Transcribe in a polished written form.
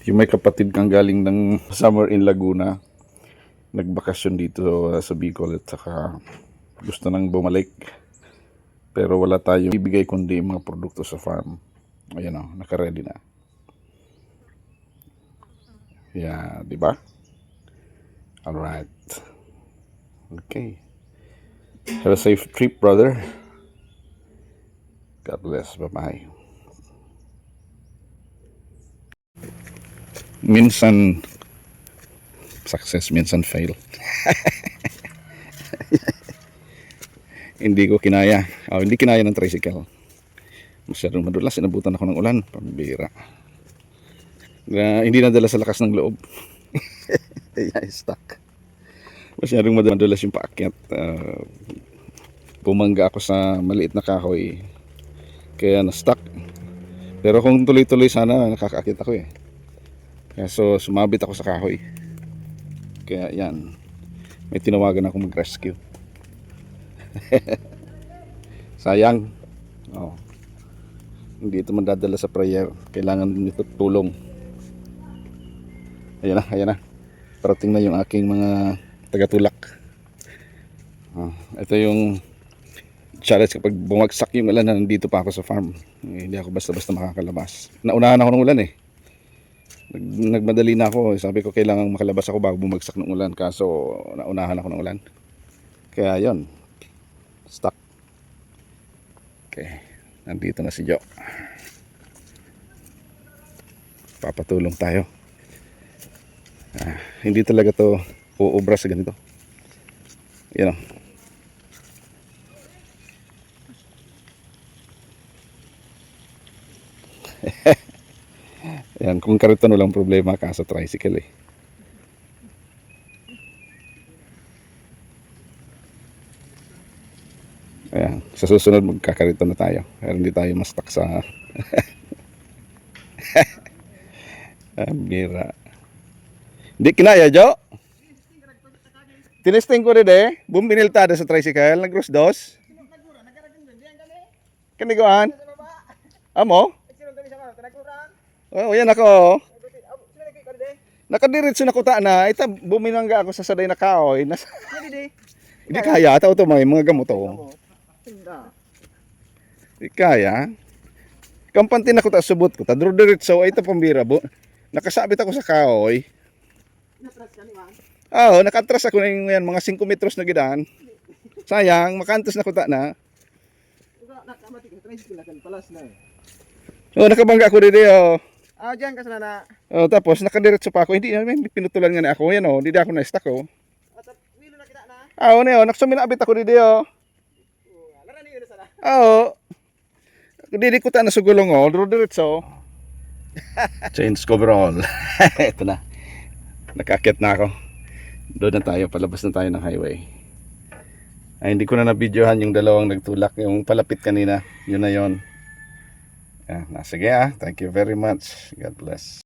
Yung may kapatid kang galing ng summer in Laguna, nagbakasyon dito sa Bicol at saka gusto nang bumalik. Pero wala tayong ibigay kundi mga produkto sa farm. Ayan o, naka-ready na. Yeah, di ba? Alright. Okay. Have a safe trip, brother. God bless. Bye-bye. Minsan success, minsan fail. Hindi ko kinaya. Hindi kinaya ng tricycle. Masyadong madulas. Inabutan ako ng ulan. Pambira. Hindi nadala sa lakas ng loob. Kaya stuck. Masyadong madulas yung paakyat. Bumangga ako sa maliit na kahoy. Kaya na-stuck. Pero kung tuloy-tuloy sana, nakakaakit ako eh. Kaya so sumabit ako sa kahoy. Kaya yan. May tinawagan ako mag-rescue. Sayang. Hindi ito mandadala sa prayer. Kailangan nito tulong. Ayan na. Parating na yung aking mga tagatulak. Ito yung challenge kapag bumagsak yung ulan na nandito pa ako sa farm. Hindi ako basta-basta makakalabas. Naunahan ako ng ulan eh. Nagmadali na ako. Sabi ko kailangan makalabas ako bago bumagsak ng ulan. Kaso naunahan ako ng ulan. Kaya yon, stuck. Okay, nandito na si Jo. Papatulong tayo. Hindi talaga to uubra sa ganito. Yan o. Yan, kung kariton walang problema ka sa tricycle eh. Ayan, sa susunod magkakarito na tayo. Pero hindi tayo ma-stuck sa bira. Hindi kinaya, Jo? Tinesting ko rin eh. Bumbiniltada sa tricycle. Nag-cross dos. Kaniguan? Amo? Oh, yan ako. Nakadiritso na kuta na. Ita, buminangga ako sa saday na kaoy. Hindi kaya. Tao to mga gamot to. Hindi kaya. Kampanti na kuta subot ko. Tadro-diritso. Ito pambira. Nakasabit ako sa kaoy. Nakatras ako na yung yan, mga 5 metros na gidaan. Sayang, makantos na kuta na. Nakabangga ako dito. Diyan ka sana na. Tapos nakadiretso pa ako. Hindi pinutulan nga na ako. Yan hindi ako na-stuck oh. Wilo na kita na. Naksuminabit ako dito. Lara niyo na sana. Didi ko ta na sugulong diretso. Change coverall. Ito na. Nakakit na ako. Doon na tayo, palabas na tayo ng highway. Hindi ko na na-videohan yung dalawang nagtulak. Yung palapit kanina, yun na yun. Sige thank you very much. God bless.